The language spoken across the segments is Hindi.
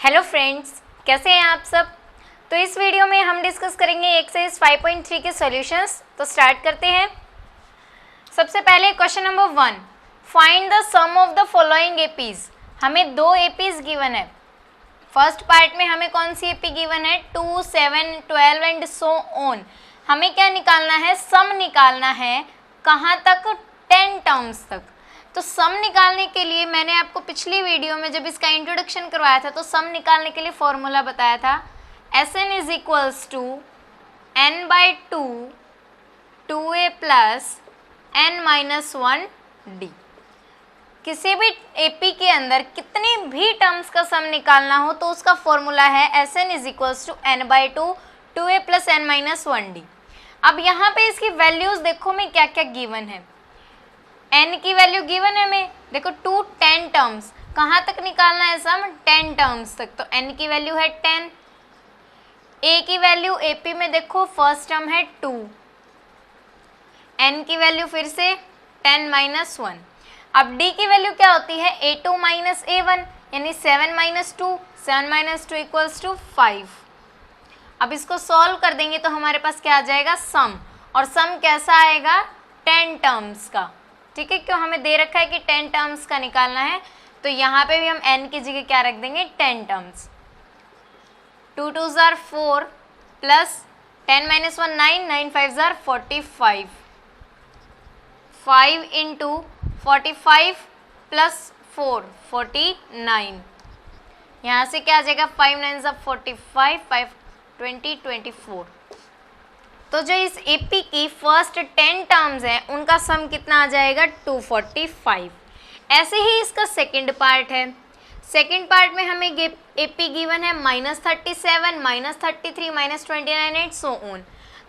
हेलो फ्रेंड्स, कैसे हैं आप सब। तो इस वीडियो में हम डिस्कस करेंगे एक्सरसाइज 5.3 के सॉल्यूशंस। तो स्टार्ट करते हैं। सबसे पहले question number 1, find the sum of the following APs. हमें दो एपीज गिवन है। फर्स्ट पार्ट में हमें कौन सी एपी गिवन है, 2, 7, 12 एंड सो ऑन। हमें क्या निकालना है, सम निकालना है। कहाँ तक, 10 टर्म्स तक। तो सम निकालने के लिए मैंने आपको पिछली वीडियो में जब इसका इंट्रोडक्शन करवाया था तो सम निकालने के लिए फॉर्मूला बताया था, Sn is equals to n by 2 2a plus n minus 1 d। किसी भी एपी के अंदर कितनी भी टर्म्स का सम निकालना हो तो उसका फॉर्मूला है Sn is equals to n by 2 2a plus n minus 1 d। अब यहाँ पे इसकी वैल्यूज देखो मैं क्या क्या गिवन है। n की वैल्यू गिवन है हमें, देखो 2 10 टर्म्स। कहाँ तक निकालना है सम, 10 टर्म्स तक। तो n की वैल्यू है 10। a की वैल्यू AP में देखो फर्स्ट टर्म है 2, n की वैल्यू फिर से 10 माइनस 1। अब d की वैल्यू क्या होती है, A2 माइनस A1 यानी 7 माइनस 2, 7 माइनस 2 इक्वल्स टू 5। अब इसको सॉल्व कर देंगे तो हमारे पास क्या आ जाएगा, सम। और सम कैसा आएगा, 10 टर्म्स का। ठीक है, क्यों हमें दे रखा है कि 10 टर्म्स का निकालना है, तो यहाँ पे भी हम n की जगह क्या रख देंगे, 10 terms. 2 2s are 4 plus 10 minus 1 9, 9 5s are 45, 5 into 45 plus 4 49। यहाँ से क्या आ जाएगा, 5 9s are 45, 5 20 24। तो जो इस एपी की फर्स्ट 10 टर्म्स हैं उनका सम कितना आ जाएगा, 245। ऐसे ही इसका सेकंड पार्ट है। सेकंड पार्ट में हमें एपी गिवन है -37, -33, -29 एंड सो ऑन।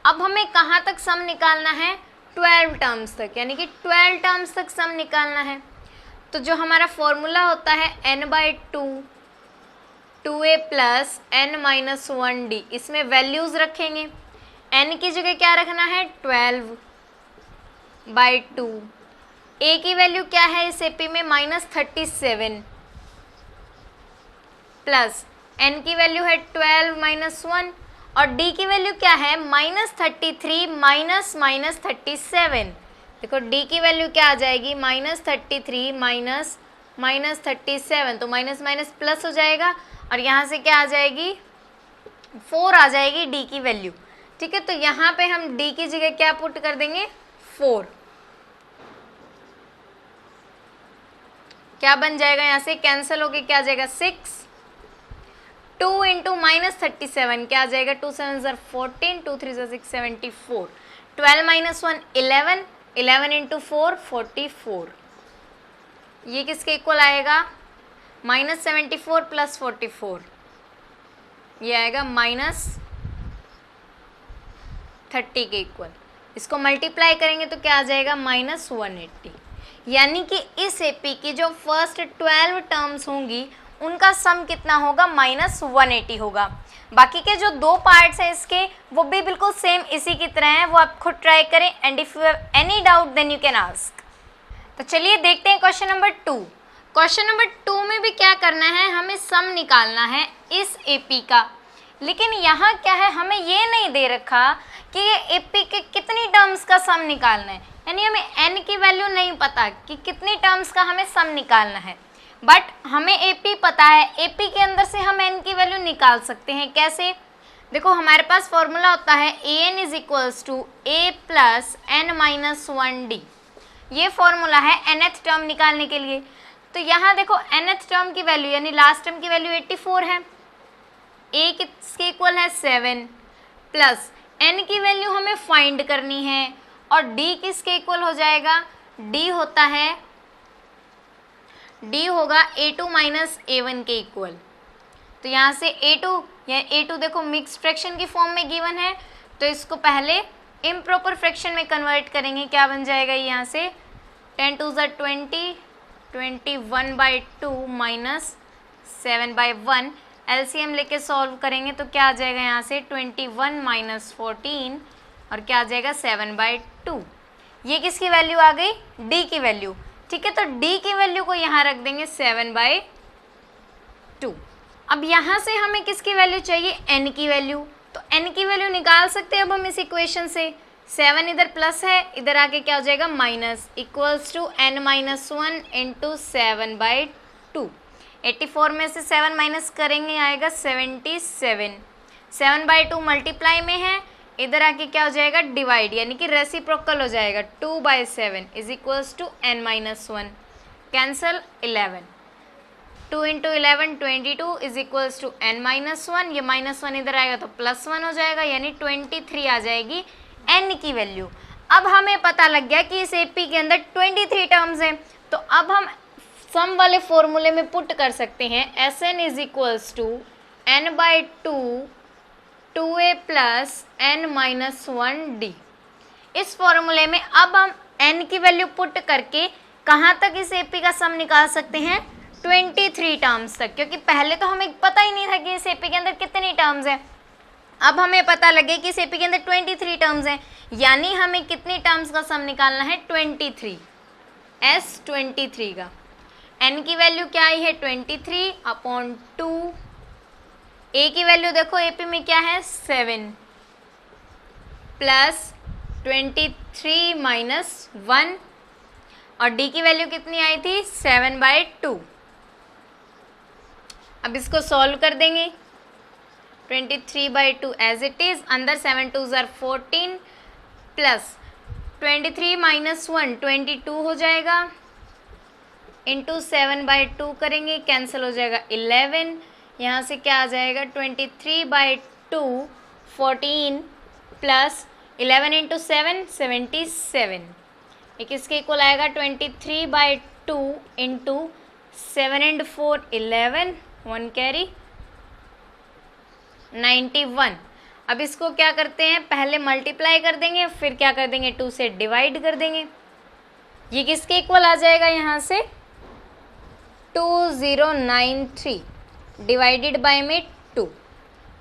अब हमें कहाँ तक सम निकालना है, 12 टर्म्स तक, यानी कि 12 टर्म्स तक सम निकालना है। तो जो हमारा फॉर्मूला होता है n by 2 2a plus n minus 1 d, इसमें वैल्यूज रखेंगे। n की जगह क्या रखना है, 12 बाई 2। a की वैल्यू क्या है इस एपी में, -37 प्लस n की वैल्यू है 12 माइनस 1 और d की वैल्यू क्या है, -33 माइनस -37। देखो d की वैल्यू क्या आ जाएगी, -33 माइनस -37, तो माइनस माइनस प्लस हो जाएगा और यहाँ से क्या आ जाएगी, 4 आ जाएगी d की वैल्यू। ठीक है, तो यहाँ पे हम d की जगह क्या पुट कर देंगे, 4। क्या बन जाएगा, यहाँ से कैंसिल होके क्या आ जाएगा, 6। 2 इंटू -37 क्या आ जाएगा, 2 7s are 14, 2 3s are 6 74। 12 minus 1 11, 11 into 4 44। ये किसके इक्वल आएगा, -74 प्लस 44, ये आएगा -30 के इक्वल। इसको मल्टीप्लाई करेंगे तो क्या आ जाएगा, -180। यानी कि इस एपी की जो फर्स्ट 12 टर्म्स होंगी उनका सम कितना होगा, -180 होगा। बाकी के जो दो पार्ट्स हैं इसके वो भी बिल्कुल सेम इसी की तरह हैं, वो आप खुद ट्राई करें। And if you have any doubt then you can ask. तो चलिए देखते हैं क्वेश्चन नंबर 2। क्वेश्चन नंबर 2 में भी क्या करना है, हमें सम निकालना है इस एपी का। लेकिन यहाँ क्या है, हमें ये नहीं दे रखा कि ये एपी के कितनी टर्म्स का सम निकालना है, यानी हमें n की वैल्यू नहीं पता कि कितनी टर्म्स का हमें सम निकालना है। बट हमें एपी पता है, एपी के अंदर से हम n की वैल्यू निकाल सकते हैं। कैसे, देखो हमारे पास फॉर्मूला होता है an is equals to a plus n minus 1 d। ये फॉर्मूला है nth टर्म निकालने के लिए। तो यहाँ देखो nth टर्म की वैल्यू यानी लास्ट टर्म की वैल्यू 84 है, a किसके इक्वल है 7 प्लस n की वैल्यू हमें फाइंड करनी है और d किसके इक्वल हो जाएगा, d होता है, d होगा a2 माइनस a1 के इक्वल। तो यहाँ से a2 या a2 देखो मिक्स फ्रैक्शन की फॉर्म में गिवन है, तो इसको पहले इम्प्रॉपर फ्रैक्शन में कन्वर्ट करेंगे। क्या बन जाएगा, यहाँ से 10 2s are 20, 21 by 2 minus 7 by 1। LCM लेके सॉल्व करेंगे तो क्या आ जाएगा, यहाँ से 21 माइनस 14 और क्या आ जाएगा 7 बाई 2। ये किसकी वैल्यू आ गई, d की वैल्यू। ठीक है, तो d की वैल्यू को यहाँ रख देंगे 7 बाई 2। अब यहाँ से हमें किसकी वैल्यू चाहिए, n की वैल्यू, तो n की वैल्यू निकाल सकते हैं अब हम इस इक्वेशन से। 7 इधर प्लस है, इधर आके क्या हो जाएगा minus, equals to n minus 1 into 7/2। 84 में से 7 माइनस करेंगे आएगा 77। 7/2 मल्टीप्लाई में है, इधर आके क्या हो जाएगा डिवाइड, यानी कि रेसिप्रोकल हो जाएगा। 2/7 is equals to n minus 1, cancel 11। 2 into 11 22 is equals to n minus 1, ये माइनस 1 इधर आएगा तो प्लस 1 हो जाएगा, यानी 23 आ जाएगी n की वैल्यू। अब हमें पता लग गया कि इस AP के अंदर 23 टर्म्स हैं, तो अब हम सम वाले फॉर्मूले में पुट कर सकते हैं Sn is equals to n/2 2a plus n minus 1d। इस फॉर्मूले में अब हम n की वैल्यू पुट करके कहाँ तक इस AP का सम निकाल सकते हैं, 23 टर्म्स तक, क्योंकि पहले तो हमें पता ही नहीं था कि इस AP के अंदर कितनी टर्म्स हैं। अब हमें पता लगे कि इस AP के अंदर 23 टर्म्स हैं, यानी हमें कितनी टर्म्स का सम निकालना है 23, S23 का। n की वैल्यू क्या आई है 23/2, a की वैल्यू देखो AP में क्या है 7 प्लस 23 माइनस 1, और d की वैल्यू कितनी आई थी 7/2। अब इसको सॉल्व कर देंगे, 23/2 एज इट इज, अंदर 7 2s are 14 प्लस 23 माइनस 1 22 हो जाएगा, इंटू 7/2 करेंगे, कैंसिल हो जाएगा 11। यहाँ से क्या आ जाएगा 23/2 14 प्लस 11 इंटू 7 77। ये किसके इक्वल आएगा 23/2 इंटू 7 and 4 11, 1 कैरी 91। अब इसको क्या करते हैं, पहले मल्टीप्लाई कर देंगे, फिर क्या कर देंगे 2 से डिवाइड कर देंगे। ये किसके इक्वल आ जाएगा यहाँ से 2093 डिवाइडेड बाय में 2।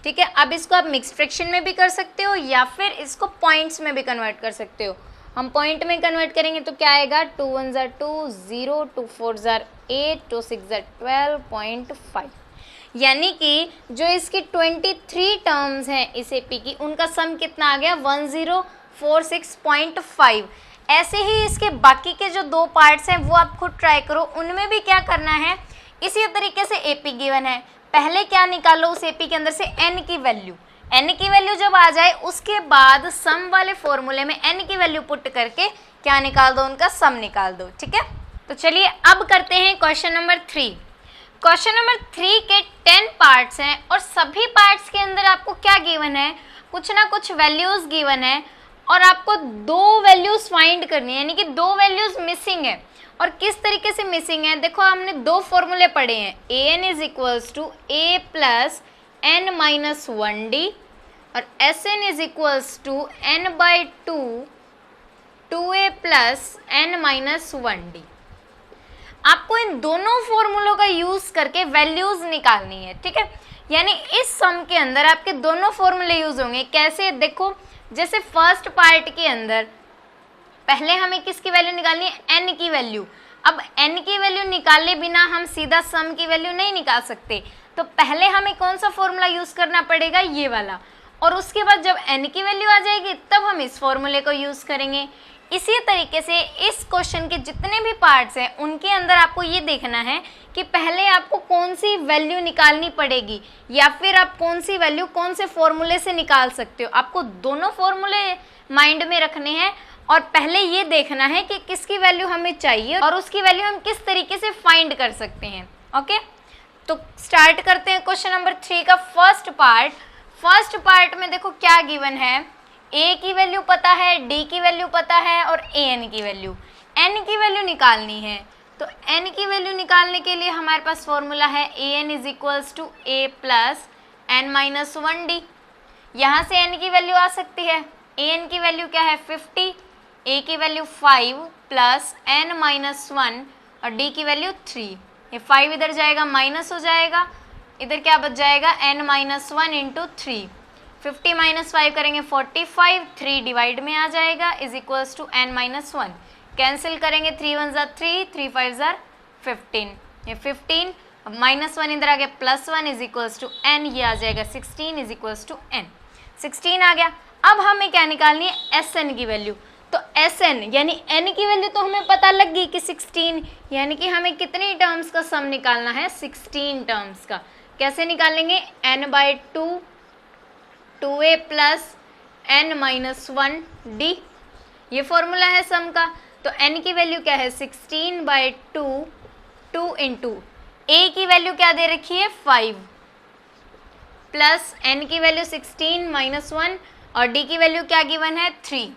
ठीक है, अब इसको आप मिक्स फ्रैक्शन में भी कर सकते हो या फिर इसको पॉइंट्स में भी कन्वर्ट कर सकते हो। हम पॉइंट में कन्वर्ट करेंगे तो क्या आएगा 2 1s are 2 0 2 4s are 8 2 6s are 12.5, यानी कि जो इसकी 23 टर्म्स हैं इस AP की, उनका सम कितना आ गया 1046.5। ऐसे ही इसके बाकी के जो 2 पार्ट्स हैं वो आप खुद ट्राई करो, उनमें भी क्या करना है, इसी तरीके से AP गिवन है, पहले क्या निकालो उस AP के अंदर से n की वैल्यू। n की वैल्यू जब आ जाए उसके बाद सम वाले फॉर्मूले में n की वैल्यू पुट करके क्या निकाल दो, उनका सम निकाल दो। ठीक है, तो चलिए अब करते हैं क्वेश्चन नंबर 3। क्वेश्चन नंबर 3 के 10 पार्ट्स हैं और सभी पार्ट्स के अंदर आपको क्या गिवन है, कुछ ना कुछ वैल्यूज गिवन है और आपको 2 वैल्यूज फाइंड करनी है, यानी कि 2 वैल्यूज मिसिंग है। और किस तरीके से मिसिंग है, देखो हमने 2 फॉर्मूले पढ़े हैं, an is equals to a plus n minus 1d और Sn is equals to n/2 2a plus n minus 1d। आपको इन दोनों फॉर्मूलों का यूज करके वैल्यूज निकालनी है। ठीक है, यानी इस सम के अंदर आपके दोनों फॉर्मूले यूज होंगे। कैसे, देखो जैसे फर्स्ट पार्ट के अंदर पहले हमें किसकी वैल्यू निकालनी है, n की वैल्यू। अब n की वैल्यू निकाले बिना हम सीधा सम की वैल्यू नहीं निकाल सकते, तो पहले हमें कौन सा फॉर्मूला यूज करना पड़ेगा, ये वाला, और उसके बाद जब n की वैल्यू आ जाएगी तब हम इस फॉर्मूले को यूज करेंगे। इसी तरीके से इस क्वेश्चन के जितने भी पार्ट्स हैं उनके अंदर आपको ये देखना है कि पहले आपको कौन सी वैल्यू निकालनी पड़ेगी या फिर आप कौन सी वैल्यू कौन से फॉर्मूले से निकाल सकते हो। आपको दोनों फॉर्मूले माइंड में रखने हैं और पहले ये देखना है कि किसकी वैल्यू हमें चाहिए और उसकी वैल्यू हम किस तरीके से फाइंड कर सकते हैं। ओके, तो स्टार्ट करते हैं क्वेश्चन नंबर 3 का फर्स्ट पार्ट। फर्स्ट पार्ट में देखो क्या गिवन है, a की वैल्यू पता है, d की वैल्यू पता है और an की वैल्यू, n की वैल्यू निकालनी है। तो n की वैल्यू निकालने के लिए हमारे पास फॉर्मूला है an is equals to a plus n minus 1d। यहाँ से n की वैल्यू आ सकती है, an की वैल्यू क्या है 50, a की वैल्यू 5 प्लस n माइनस 1 और d की वैल्यू 3। ये 5 इधर जाएगा माइनस हो जाएगा, इधर क्या बच जाएगा n माइनस 1 इंटू 3। 50 माइनस 5 करेंगे 45, 3 डिवाइड में आ जाएगा is equals to n minus 1। Cancel करेंगे 3 1s are 3, 3 5s are 15। ये 15 अब -1 इधर आ गया, +1 इज इक्वल्स टू n, ये आ जाएगा 16 इज इक्वल्स टू n। 16 आ गया। अब हमें क्या निकालनी है, Sn की वैल्यू। तो Sn यानी n की वैल्यू तो हमें पता लग गई कि 16, यानी कि हमें कितनी टर्म्स का सम निकालना है, 16 टर्म्स का। कैसे निकालेंगे, n/2 2a प्लस n-1d, ये फॉर्मूला है सम का। तो n की वैल्यू क्या है, 16/2, 2 इंटू a की वैल्यू क्या दे रखी है, 5, प्लस n की वैल्यू 16 - 1 और d की वैल्यू क्या गिवन है, 3।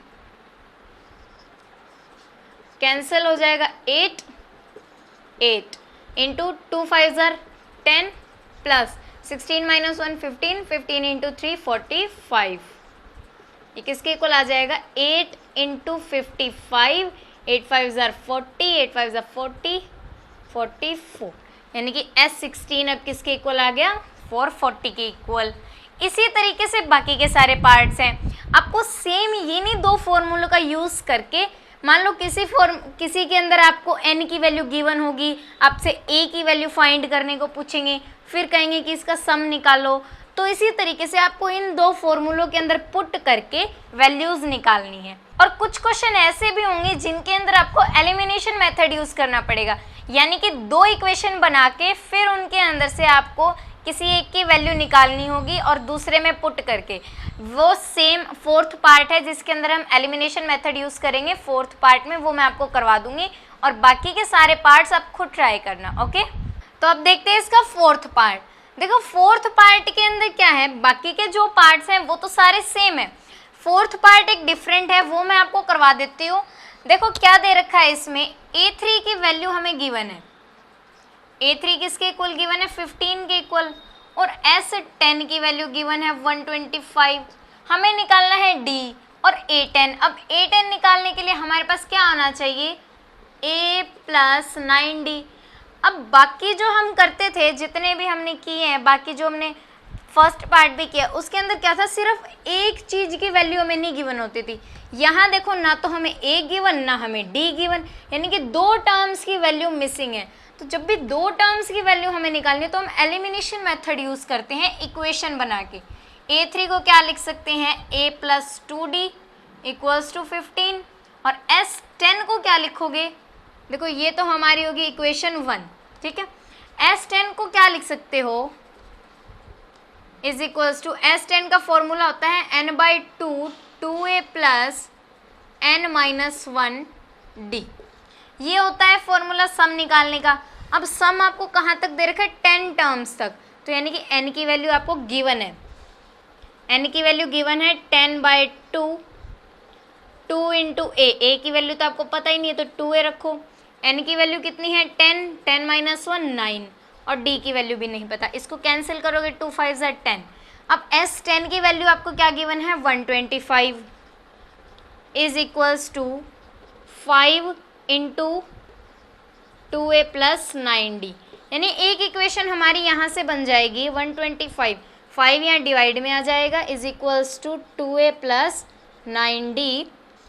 कैंसिल हो जाएगा, 8 इंटू 2 5 10 प्लस 16 - 1 15, 15 इंटू 3 45। ये किसके इक्वल आ जाएगा, 8 इंटू 55, 8 5 40, 8 5 40, 44, यानी कि S16 अब किसके इक्वल आ गया, 440 के इक्वल। इसी तरीके से बाकी के सारे पार्ट्स हैं। आपको सेम ये नहीं दो फॉर्मूलों का यूज़ करके, मान लो किसी के अंदर आपको n की वैल्यू गिवन होगी, आपसे a की वैल्यू फाइंड करने को पूछेंगे, फिर कहेंगे कि इसका सम निकालो। तो इसी तरीके से आपको इन दो फॉर्मूलों के अंदर पुट करके वैल्यूज निकालनी है। और कुछ क्वेश्चन ऐसे भी होंगे जिनके अंदर आपको एलिमिनेशन मेथड यूज करना पड़ेगा, यानी कि दो इक्वेशन बना के फिर उनके अंदर से आपको किसी एक की वैल्यू निकालनी होगी और दूसरे में पुट करके। वो सेम फोर्थ पार्ट है जिसके अंदर हम एलिमिनेशन मेथड यूज करेंगे। फोर्थ पार्ट में वो मैं आपको करवा दूंगी और बाकी के सारे पार्ट्स आप खुद ट्राई करना। ओके, तो अब देखते हैं इसका फोर्थ पार्ट। देखो फोर्थ पार्ट के अंदर क्या है, बाकी के जो पार्ट्स हैं वो तो सारे सेम है, फोर्थ पार्ट एक डिफरेंट है, वो मैं आपको करवा देती हूँ। देखो क्या दे रखा है इसमें, a3 की वैल्यू हमें गिवन है, a3 किसके इक्वल गिवन है, 15 के इक्वल, और S10 की वैल्यू गिवन है 125। हमें निकालना है d और a10। अब a10 निकालने के लिए हमारे पास क्या आना चाहिए, a + 9d। अब बाकी जो हम करते थे, जितने भी हमने किए हैं, बाकी जो हमने फर्स्ट पार्ट भी किया, उसके अंदर क्या था, सिर्फ एक चीज़ की वैल्यू हमें नहीं गिवन होती थी। यहाँ देखो ना तो हमें a गिवन ना हमें d गिवन, यानी कि दो टर्म्स की वैल्यू मिसिंग है। तो जब भी दो टर्म्स की वैल्यू हमें निकालनी है तो हम एलिमिनेशन मेथड यूज़ करते हैं इक्वेशन बना के। a3 को क्या लिख सकते हैं, a + 2d = 15, और S10 को क्या लिखोगे, देखो ये तो हमारी होगी इक्वेशन 1, ठीक है। S10 को क्या लिख सकते हो, S10 का फॉर्मूला होता है n/2 2a + n-1d, ये होता है फॉर्मूला सम निकालने का। अब सम आपको कहाँ तक दे रखा है, 10 टर्म्स तक, तो यानी कि n की वैल्यू आपको गिवन है, n की वैल्यू गिवन है 10/2, 2 इंटू a की वैल्यू तो आपको पता ही नहीं है तो 2a रखो, n की वैल्यू कितनी है 10, 10 - 1 9, और d की वैल्यू भी नहीं पता, इसको कैंसिल करोगे 2 5 10। अब S10 की वैल्यू आपको क्या गिवन है, 125 = 5 इंटू 2a + 9d, यानी एक इक्वेशन हमारी यहाँ से बन जाएगी 125, 5 यहाँ डिवाइड में आ जाएगा, = 2a + 9d,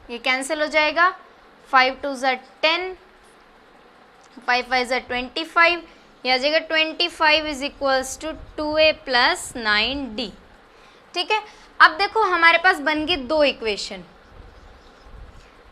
ये कैंसिल हो जाएगा, 5 2 10, 5 5 25, ये आ जाएगा 25 = 2a + 9d, ठीक है। अब देखो हमारे पास बन गई दो इक्वेशन।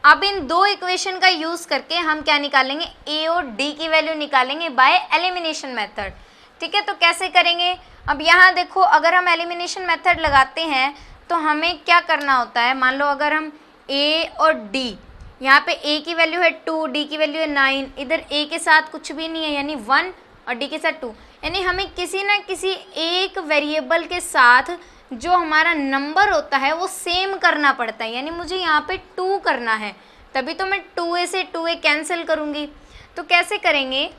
अब इन दो इक्वेशन का यूज़ करके हम क्या निकालेंगे, a और d की वैल्यू निकालेंगे बाय एलिमिनेशन मेथड, ठीक है। तो कैसे करेंगे, अब यहाँ देखो अगर हम एलिमिनेशन मेथड लगाते हैं तो हमें क्या करना होता है, मान लो अगर हम a और d, यहाँ पे a की वैल्यू है 2, d की वैल्यू है 9, इधर a के साथ कुछ भी नहीं है यानी 1 और d के साथ 2, यानी हमें किसी ना किसी एक वेरिएबल के साथ जो हमारा नंबर होता है वो सेम करना पड़ता है, यानी मुझे यहाँ पे 2 करना है, तभी तो मैं 2a से 2a कैंसिल करूँगी। तो कैसे करेंगे,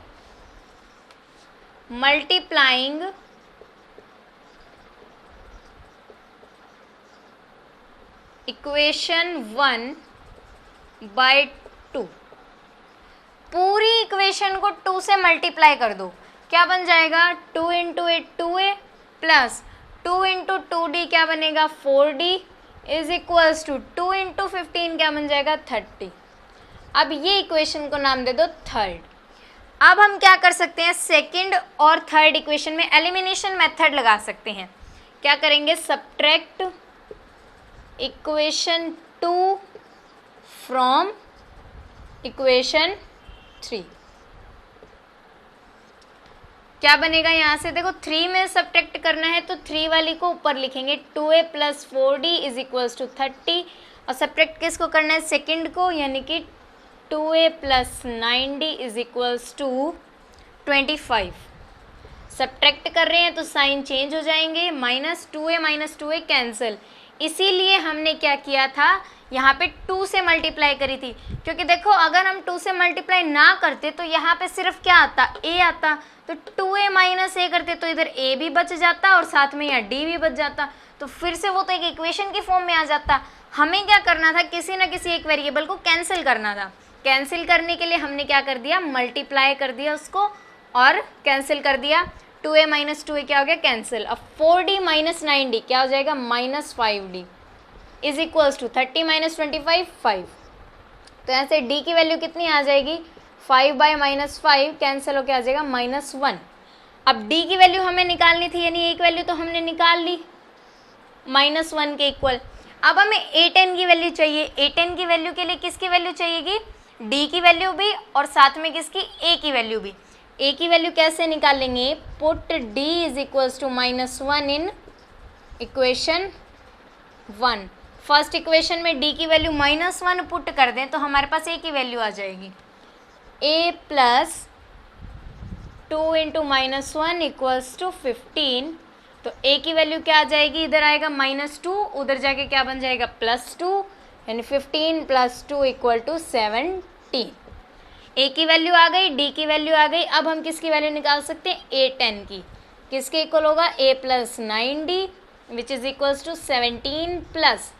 मल्टीप्लाइंग इक्वेशन 1/2, पूरी इक्वेशन को 2 से मल्टीप्लाई कर दो, क्या बन जाएगा, 2 into 8 2a plus 2 into 2d क्या बनेगा 4d = 2 इंटू 15 क्या बन जाएगा 30। अब ये इक्वेशन को नाम दे दो थर्ड। अब हम क्या कर सकते हैं, सेकंड और थर्ड इक्वेशन में एलिमिनेशन मेथड लगा सकते हैं। क्या करेंगे, सब्ट्रैक्ट इक्वेशन 2 फ्रॉम इक्वेशन 3। क्या बनेगा यहाँ से, देखो 3 में सब्ट्रैक्ट करना है तो 3 वाली को ऊपर लिखेंगे, 2a + 4d is equals to 30, और सब्ट्रैक्ट किसको करना है, सेकंड को, यानी कि 2a + 9d is equals to 25। Subtract कर रहे हैं तो साइन चेंज हो जाएंगे, -2a - 2a कैंसिल, इसीलिए हमने क्या किया था, यहाँ पे 2 से मल्टीप्लाई करी थी, क्योंकि देखो अगर हम 2 से मल्टीप्लाई ना करते तो यहाँ पे सिर्फ क्या आता, a आता, तो 2a - a करते तो इधर a भी बच जाता और साथ में यहाँ d भी बच जाता, तो फिर से वो तो एक इक्वेशन की फॉर्म में आ जाता। हमें क्या करना था, किसी न किसी एक वेरिएबल को कैंसिल करना था। कैंसिल करने के लिए हमने क्या कर दिया, मल्टीप्लाई कर दिया उसको और कैंसिल कर दिया, 2a - 2a क्या हो गया, कैंसिल। अब 4d - 9d क्या हो जाएगा, -5d इज इक्वल्स टू 30 - 25 5। तो ऐसे d की वैल्यू कितनी आ जाएगी, 5/-5 कैंसिल होके आ जाएगा -1। अब d की वैल्यू हमें निकालनी थी, यानी एक वैल्यू तो हमने निकाल ली -1 के इक्वल। अब हमें a10 की वैल्यू चाहिए। a10 की वैल्यू के लिए किसकी वैल्यू चाहिएगी, d की वैल्यू भी और साथ में किसकी, a की वैल्यू भी। a की वैल्यू कैसे निकालेंगे, put d is equals to -1 in equation 1। First equation में d की वैल्यू -1 पुट कर दें तो हमारे पास a की वैल्यू आ जाएगी, a + 2 × -1 इक्वल्स टू 15। तो a की वैल्यू क्या आ जाएगी, इधर आएगा -2, उधर जाके क्या बन जाएगा, +2, यानी 15 + 2 = 17। a की वैल्यू आ गई, d की वैल्यू आ गई। अब हम किसकी वैल्यू निकाल सकते हैं, a10 की। किसके इक्वल होगा, a + 9d which is equals to 17 +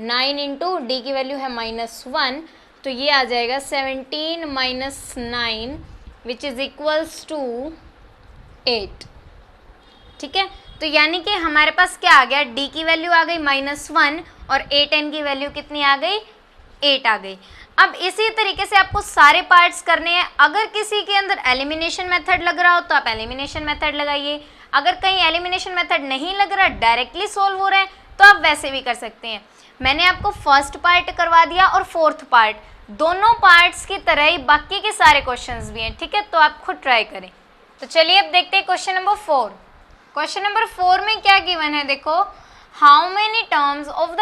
9 × d की वैल्यू है -1, तो ये आ जाएगा 17 - 9 विच इज इक्वल्स टू 8। ठीक है, तो यानी कि हमारे पास क्या आ गया, d की वैल्यू आ गई -1 और a10 की वैल्यू कितनी आ गई, 8 आ गई। अब इसी तरीके से आपको सारे पार्ट्स करने हैं। अगर किसी के अंदर एलिमिनेशन मेथड लग रहा हो तो आप एलिमिनेशन मेथड लगाइए, अगर कहीं एलिमिनेशन मेथड नहीं लग रहा, डायरेक्टली सोल्व हो रहा है, तो आप वैसे भी कर सकते हैं। मैंने आपको फर्स्ट पार्ट करवा दिया और फोर्थ पार्ट, दोनों पार्ट्स की तरह ही बाकी के सारे क्वेश्चंस भी हैं। ठीक है, तो आप खुद ट्राई करें। तो चलिए अब देखते हैं क्वेश्चन नंबर 4। क्वेश्चन नंबर 4 में क्या गिवन है, देखो, how many terms of the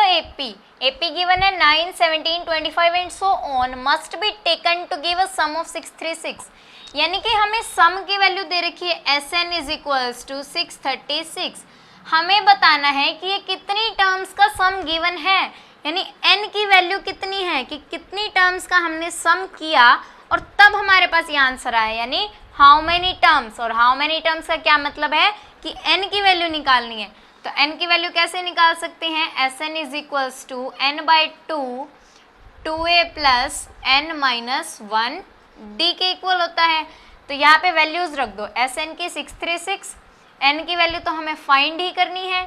AP given है 9, 17, 25 and so on must be taken to give a sum of 636। यानी कि हमें सम की वैल्यू दे रखी है, SN इज इक्वल्स टू 636। हमें बताना है कि ये कितनी टर्म्स का सम गिवन है, यानी n की वैल्यू कितनी है, कि कितनी टर्म्स का हमने सम किया और तब हमारे पास ये आंसर आया, यानी हाउ मेनी टर्म्स। और हाउ मेनी टर्म्स का क्या मतलब है कि n की वैल्यू निकालनी है। तो n की वैल्यू कैसे निकाल सकते हैं, SN is equals to n/2 2a + n - 1 d के इक्वल होता है। तो यहाँ पे वैल्यूज रख दो, SN की 636, n की वैल्यू तो हमें फाइंड ही करनी है,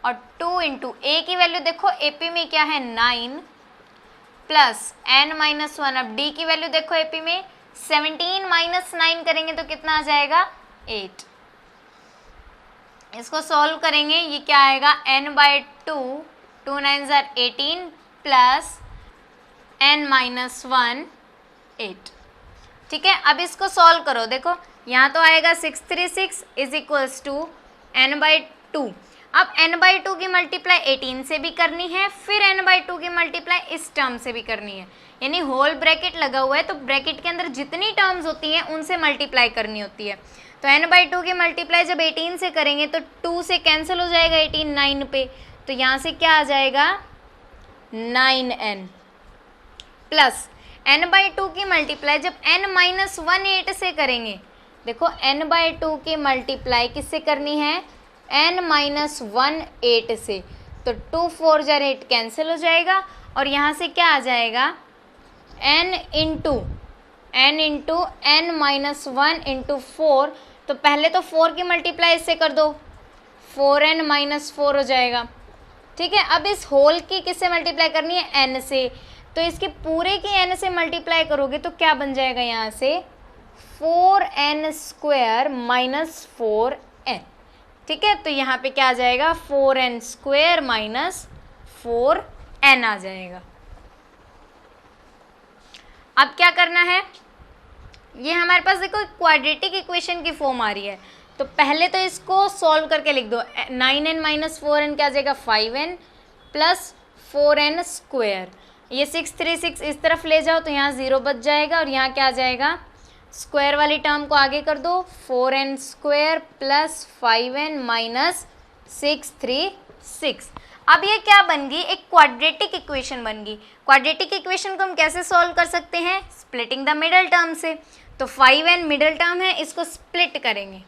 और 2 × a की वैल्यू देखो AP में क्या है 9 + n - 1। अब d की वैल्यू देखो AP में 17 - 9 करेंगे तो कितना आ जाएगा 8। इसको सॉल्व करेंगे, ये क्या आएगा n/2 2 9 = 18 + n - 1 8। ठीक है, अब इसको सॉल्व करो, देखो यहाँ तो आएगा 636 इज इक्वल्स टू n/2। अब n/2 की मल्टीप्लाई 18 से भी करनी है, फिर n/2 की मल्टीप्लाई इस टर्म से भी करनी है, यानी होल ब्रैकेट लगा हुआ है तो ब्रैकेट के अंदर जितनी टर्म्स होती हैं उनसे मल्टीप्लाई करनी होती है। तो n/2 की मल्टीप्लाई जब 18 से करेंगे तो 2 से कैंसिल हो जाएगा 18 9 पे, तो यहाँ से क्या आ जाएगा 9n प्लस n/2 की मल्टीप्लाई जब n - 1 8 से करेंगे, देखो n/2 की मल्टीप्लाई किससे करनी है, n - 1 8 से, तो 2 4 = 8 कैंसिल हो जाएगा और यहाँ से क्या आ जाएगा n × n - 1 × 4। तो पहले तो 4 की मल्टीप्लाई इससे कर दो, 4n - 4 हो जाएगा। ठीक है, अब इस होल की किससे मल्टीप्लाई करनी है n से, तो इसके पूरे की n से मल्टीप्लाई करोगे तो क्या बन जाएगा यहाँ से 4n स्क्वायर माइनस 4n। ठीक है, तो यहाँ पे क्या आ जाएगा 4n स्क्वायर माइनस 4n आ जाएगा। अब क्या करना है, ये हमारे पास देखो क्वाड्रेटिक इक्वेशन की फॉर्म आ रही है, तो पहले तो इसको सॉल्व करके लिख दो। 9n माइनस 4n क्या आ जाएगा 5n प्लस 4n स्क्वायर। ये 6 3 6 इस तरफ ले जाओ तो यहाँ 0 बच जाएगा और यहाँ क्या आ जाएगा, स्क्वायर वाली टर्म को आगे कर दो, 4n square plus 5n minus 6 3 6। अब ये क्या बन गई, एक क्वाड्रेटिक इक्वेशन बन गई। क्वाड्रेटिक इक्वेशन को हम कैसे सॉल्व कर सकते हैं, स्प्लिटिंग द मिडल टर्म से। तो 5n मिडल टर्म है, इसको स्प्लिट करेंगे,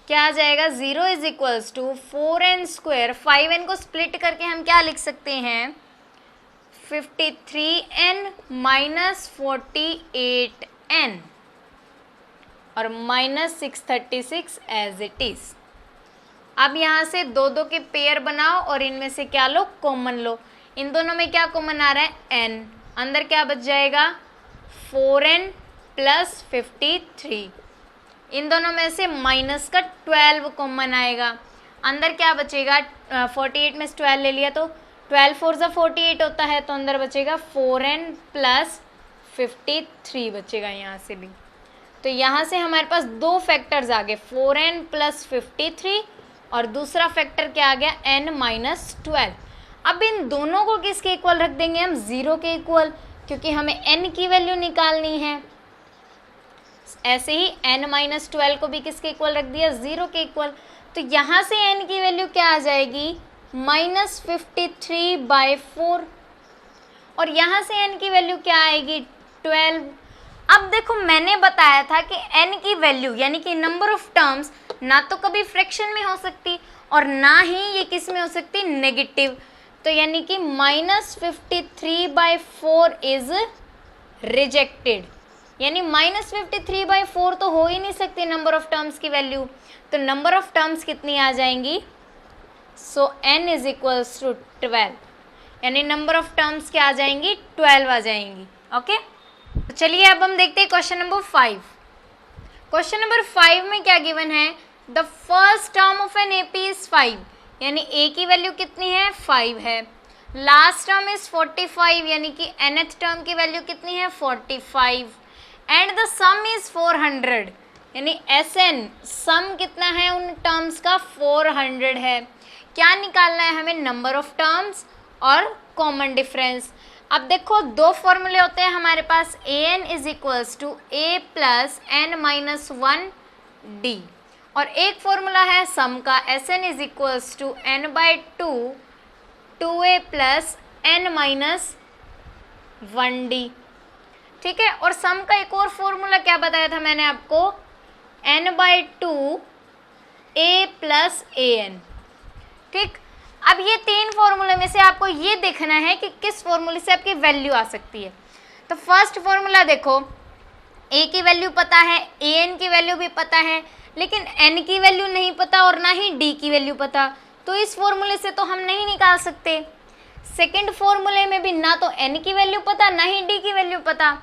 क्या आ जाएगा 0 is equals to 4n square. 5n को स्प्लिट करके हम क्या लिख सकते हैं 53n माइनस 48n और माइनस 636 एज इट इज। अब यहाँ से दो दो के पेयर बनाओ और इनमें से क्या लो, कॉमन लो। इन दोनों में क्या कॉमन आ रहा है n, अंदर क्या बच जाएगा 4n प्लस 53। इन दोनों में से माइनस का 12 कॉमन आएगा, अंदर क्या बचेगा 48 में से 12 ले लिया तो 12 4 ज़ा 48 होता है, तो अंदर बचेगा 4n प्लस 53 बचेगा यहाँ से भी। तो यहाँ से हमारे पास दो फैक्टर्स आ गए 4n प्लस 53 और दूसरा फैक्टर क्या आ गया n माइनस 12। अब इन दोनों को किसके इक्वल रख देंगे हम 0 के इक्वल, क्योंकि हमें n की वैल्यू निकालनी है। ऐसे ही n माइनस 12 को भी किसके इक्वल रख दिया 0 के इक्वल। तो यहाँ से n की वैल्यू क्या आ जाएगी माइनस 53/4 और यहाँ से n की वैल्यू क्या आएगी 12। अब देखो मैंने बताया था कि n की वैल्यू यानी कि नंबर ऑफ टर्म्स ना तो कभी फ्रैक्शन में हो सकती और ना ही ये किस में हो सकती नेगेटिव। तो यानी कि माइनस 53/4 इज रिजेक्टेड, यानी माइनस 53/4 तो हो ही नहीं सकती नंबर ऑफ टर्म्स की वैल्यू। तो नंबर ऑफ टर्म्स कितनी आ जाएंगी, सो n इज इक्वल्स टू 12, यानी नंबर ऑफ टर्म्स क्या आ जाएंगी 12 आ जाएंगी। ओके, तो चलिए अब हम देखते हैं क्वेश्चन नंबर 5। क्वेश्चन नंबर 5 में क्या गिवन है, the first term of an AP is 5, यानी a की वैल्यू कितनी है 5 है। लास्ट टर्म इज 45, यानी कि nth टर्म की वैल्यू कितनी है 45 एंड द सम इज 400, यानी Sn सम कितना है उन टर्म्स का 400 है। क्या निकालना है हमें, नंबर ऑफ टर्म्स और कॉमन डिफरेंस। अब देखो दो फॉर्मूले होते हैं हमारे पास, an is equals to a plus n minus 1d और एक फॉर्मूला है सम का Sn is equals to n/2 2a plus n minus 1d। ठीक है, और सम का एक और फॉर्मूला क्या बताया था मैंने आपको, n/2 a प्लस an। ठीक, अब ये तीन फॉर्मूले में से आपको ये देखना है कि किस फॉर्मूले से आपकी वैल्यू आ सकती है। तो फर्स्ट फॉर्मूला देखो, a की वैल्यू पता है, an की वैल्यू भी पता है, लेकिन n की वैल्यू नहीं पता और ना ही d की वैल्यू पता, तो इस फॉर्मूले से तो हम नहीं निकाल सकते। सेकंड फॉर्मूले में भी ना तो n की वैल्यू पता ना ही d की वैल्यू पता,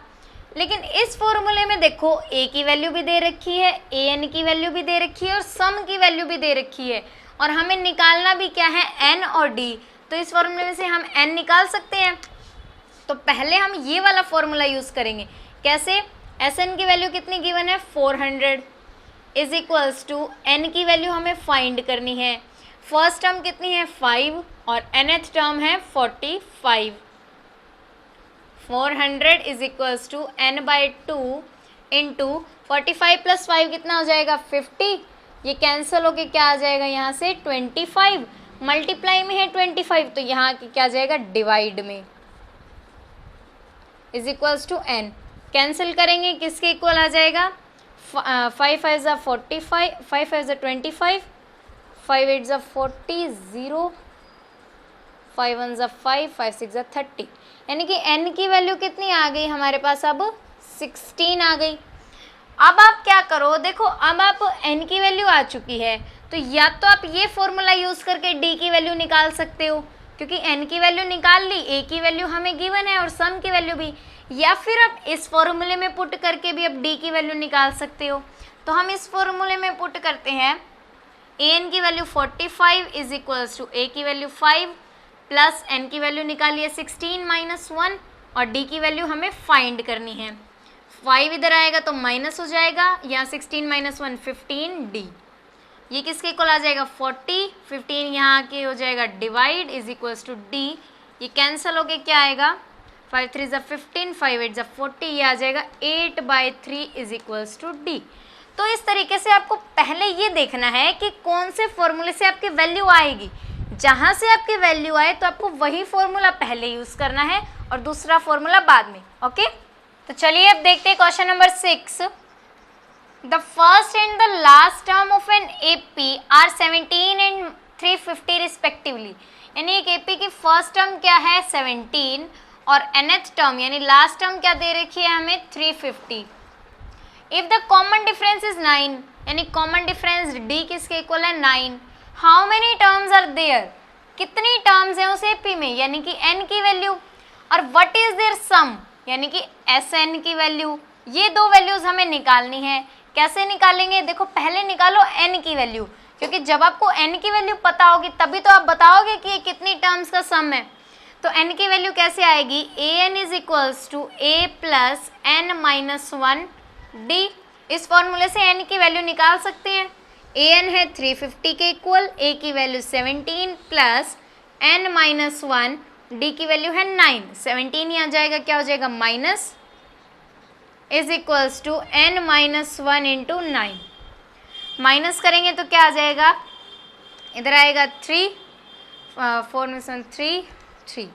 लेकिन इस फॉर्मूले में देखो a की वैल्यू भी दे रखी है, an की वैल्यू भी दे रखी है और सम की वैल्यू भी दे रखी है और हमें निकालना भी क्या है n और d। तो इस फॉर्मूले में से हम n निकाल सकते हैं। तो पहले हम ये वाला फॉर्मूला यूज़ करेंगे, कैसे, Sn की वैल्यू कितनी गिवन है 400 इज इक्वल्स टू n की वैल्यू हमें फाइंड करनी है। फर्स्ट टर्म कितनी है 5 और nth टर्म है 45। 400 is equals to n/2 into 45 plus 5 कितना हो जाएगा 50, ये कैंसिल होके क्या आ जाएगा यहाँ से 25, मल्टीप्लाई में है 25 तो यहाँ की क्या आ जाएगा डिवाइड में, is equals to n। Cancel करेंगे किसके इक्वल आ जाएगा, 5 5 ज़ा 45, 5 5 ज़ा 25, 5 8 ज़ा 40, 0 5 1 ज़ा 5, 5 6 ज़ा 30, यानी कि n की वैल्यू कितनी आ गई हमारे पास, अब 16 आ गई। अब आप क्या करो, देखो अब आप n की वैल्यू आ चुकी है, तो या तो आप ये फॉर्मूला यूज़ करके d की वैल्यू निकाल सकते हो, क्योंकि n की वैल्यू निकाल ली, a की वैल्यू हमें गिवन है और सम की वैल्यू भी, या फिर आप इस फॉर्मूले में पुट करके भी अब d की वैल्यू निकाल सकते हो। तो हम इस फॉर्मूले में पुट करते हैं, an की value 45 is equals to a की वैल्यू 5 प्लस n की वैल्यू निकालिए 16 माइनस 1 और d की वैल्यू हमें फाइंड करनी है। 5 इधर आएगा तो माइनस हो जाएगा, यहाँ 16 माइनस 1 15d, ये किसके इक्वल आ जाएगा 40, 15 यहाँ के हो जाएगा divide is equals to d, ये कैंसिल होके क्या आएगा 5 3 ज़ा 15, 5 8 ज़ा 40, ये आ जाएगा 8/3 इज इक्वल्स टू d। तो इस तरीके से आपको पहले ये देखना है कि कौन से फॉर्मूले से आपकी वैल्यू आएगी, जहाँ से आपकी वैल्यू आए तो आपको वही फॉर्मूला पहले यूज़ करना है और दूसरा फॉर्मूला बाद में। ओके, तो चलिए अब देखते हैं question number 6। The first and the last term of an AP are 17 and 350 respectively, यानी एक AP की फर्स्ट टर्म क्या है 17 और nth टर्म यानी लास्ट टर्म क्या दे रखी है हमें 350। If the common difference is 9, यानी कॉमन डिफरेंस d किसके इक्वल है 9, how many terms are there, कितनी टर्म्स हैं उस AP में, यानी कि n की वैल्यू, और व्हाट इज देयर सम, यानी कि Sn की वैल्यू। ये दो वैल्यूज हमें निकालनी है। कैसे निकालेंगे, देखो पहले निकालो n की वैल्यू, क्योंकि जब आपको n की वैल्यू पता होगी तभी तो आप बताओगे कि ये कितनी टर्म्स का सम है। तो n की वैल्यू कैसे आएगी, an is equals to a plus n minus 1 d। इस फॉर्मूले से n की वैल्यू निकाल सकते हैं। an है 350 के इक्वल, a की value 17 plus n minus 1, d की वैल्यू है 9, 17 ही आ जाएगा, क्या हो जाएगा minus is equals to n minus 1 into 9। Minus करेंगे तो क्या आ जाएगा, इधर आएगा 3, 4 में 3, 3,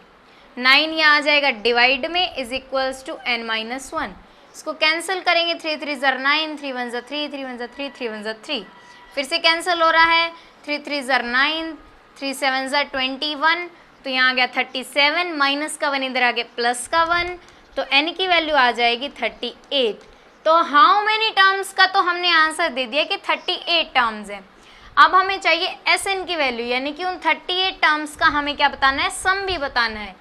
9 यहाँ आ जाएगा डिवाइड में is equals to n minus 1। इसको कैंसिल करेंगे, 3 3 ज़ा 9, 3 1 ज़ा 3, 3 1 ज़ा 3, 3 1 ज़ा 3, फिर से कैंसिल हो रहा है, 3 3 ज़ा 9, 3 7 ज़ा 21, तो यहाँ आ गया 37, माइनस का 1 इधर आ गया प्लस का 1, तो n की वैल्यू आ जाएगी 38। तो हाउ मेनी टर्म्स का तो हमने आंसर दे दिया कि 38 टर्म्स है। अब हमें चाहिए Sn की वैल्यू, यानी कि उन 38 टर्म्स का हमें क्या बताना है, सम भी बताना है।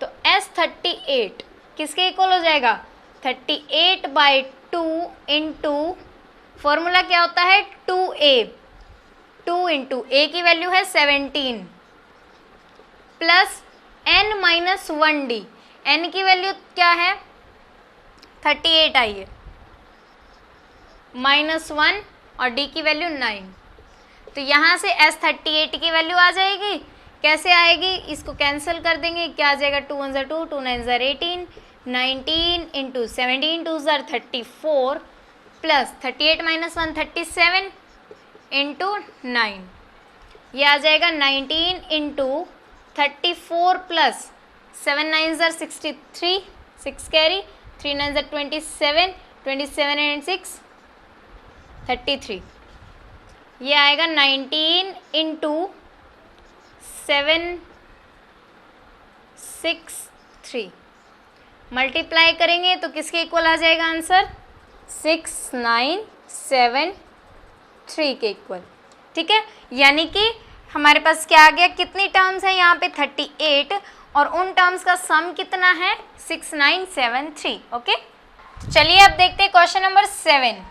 तो S38 किसके इक्वल हो जाएगा 38/2 इंटू फॉर्मूला क्या होता है 2a, 2 इंटू a की वैल्यू है 17 plus n minus 1d, n की वैल्यू क्या है 38 आई है, माइनस 1 और d की वैल्यू 9। तो यहाँ से S38 की वैल्यू आ जाएगी। कैसे आएगी, इसको कैंसिल कर देंगे, क्या आ जाएगा 2 1 ज़ा 2, 2 9 ज़ा 18, 19 इंटू 17 2 ज़ा 34 प्लस 38 माइनस 1 37 इंटू 9, ये आ जाएगा 19 इंटू 34 प्लस 7 9 ज़ा 63, 6 कैरी, 3 9 ज़ा 27, 27 एंड 6 33, ये आएगा 19 इंटू 7 6 3, मल्टीप्लाई करेंगे तो किसके इक्वल आ जाएगा आंसर 6 9 7 3 के इक्वल। ठीक है, यानी कि हमारे पास क्या आ गया, कितनी टर्म्स है यहाँ पे 38 और उन टर्म्स का सम कितना है 6 9 7 3। ओके, चलिए अब देखते हैं क्वेश्चन नंबर 7।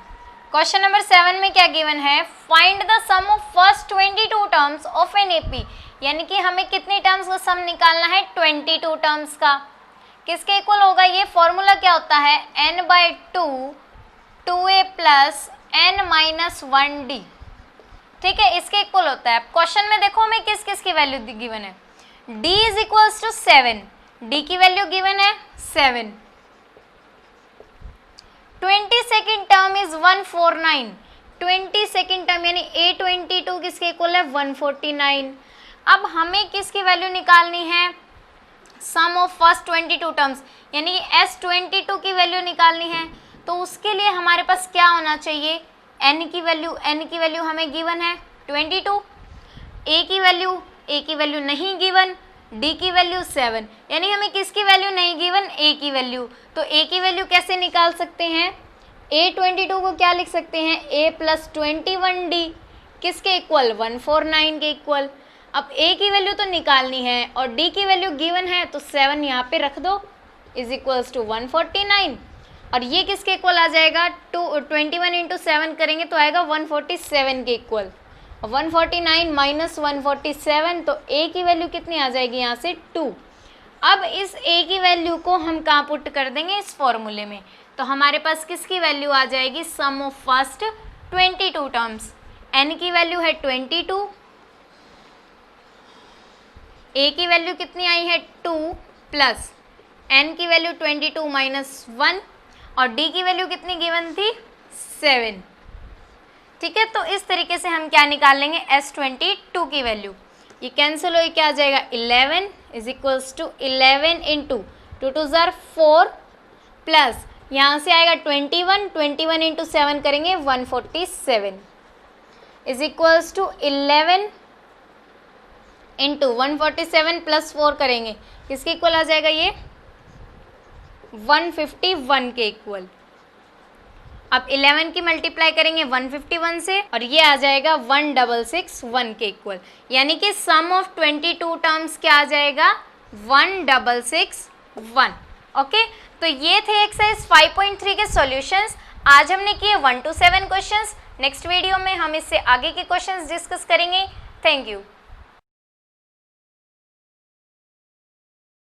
क्वेश्चन नंबर 7 में क्या गिवन है, find the sum of first 22 terms of an AP, यानी कि हमें कितनी टर्म्स का सम निकालना है 22 टर्म्स का। किसके इक्वल होगा, ये फॉर्मूला क्या होता है n/2 2a plus n minus 1d। ठीक है, इसके इक्वल होता है। क्वेश्चन में देखो हमें किस किस की वैल्यू गिवन है, d is equals to 7, d की वैल्यू गिवन है 7, 22nd term is 149, 22nd term यानी a22 किसके इक्वल है 149। अब हमें किसकी वैल्यू निकालनी है, सम ऑफ फर्स्ट 22 टर्म्स यानी S22 की वैल्यू निकालनी है। तो उसके लिए हमारे पास क्या होना चाहिए, n की वैल्यू हमें गिवन है 22, a की वैल्यू नहीं गिवन, d की वैल्यू 7, यानी हमें किसकी वैल्यू नहीं गिवन, a की वैल्यू। तो a की वैल्यू कैसे निकाल सकते हैं, a22 को क्या लिख सकते हैं a प्लस 21d किसके इक्वल 149 के इक्वल। अब a की वैल्यू तो निकालनी है और d की वैल्यू गिवन है, तो 7 यहाँ पे रख दो इज इक्वल्स टू 149, और ये किसके इक्वल आ जाएगा, 21 इंटू 7 करेंगे तो आएगा 147 के इक्वल। 149 माइनस 147, तो a की वैल्यू कितनी आ जाएगी यहाँ से 2। अब इस a की वैल्यू को हम कहाँ पुट कर देंगे, इस फॉर्मूले में, तो हमारे पास किसकी वैल्यू आ जाएगी, सम ऑफ फर्स्ट 22 टर्म्स। n की वैल्यू है 22, a की वैल्यू कितनी आई है 2 प्लस n की वैल्यू 22 माइनस 1 और d की वैल्यू कितनी गिवन थी 7। ठीक है, तो इस तरीके से हम क्या निकाल लेंगे, S22 की वैल्यू। ये कैंसिल हो क्या आ जाएगा, 11 इज इक्वल्स टू 11 इंटू 2 2 ज़ार 4 प्लस यहाँ से आएगा 21 इंटू 7 करेंगे 147 is equals to 11 into 147 plus 4 करेंगे, किसके इक्वल आ जाएगा ये 151 के इक्वल। अब 11 की मल्टीप्लाई करेंगे 151 से और ये आ जाएगा 1661 के इक्वल, यानी कि सम ऑफ 22 टर्म्स क्या आ जाएगा 1661। ओके, तो ये थे एक्सरसाइज 5.3 के सॉल्यूशंस। आज हमने किए 1 to 7 क्वेश्चंस। नेक्स्ट वीडियो में हम इससे आगे के क्वेश्चंस डिस्कस करेंगे। Thank you.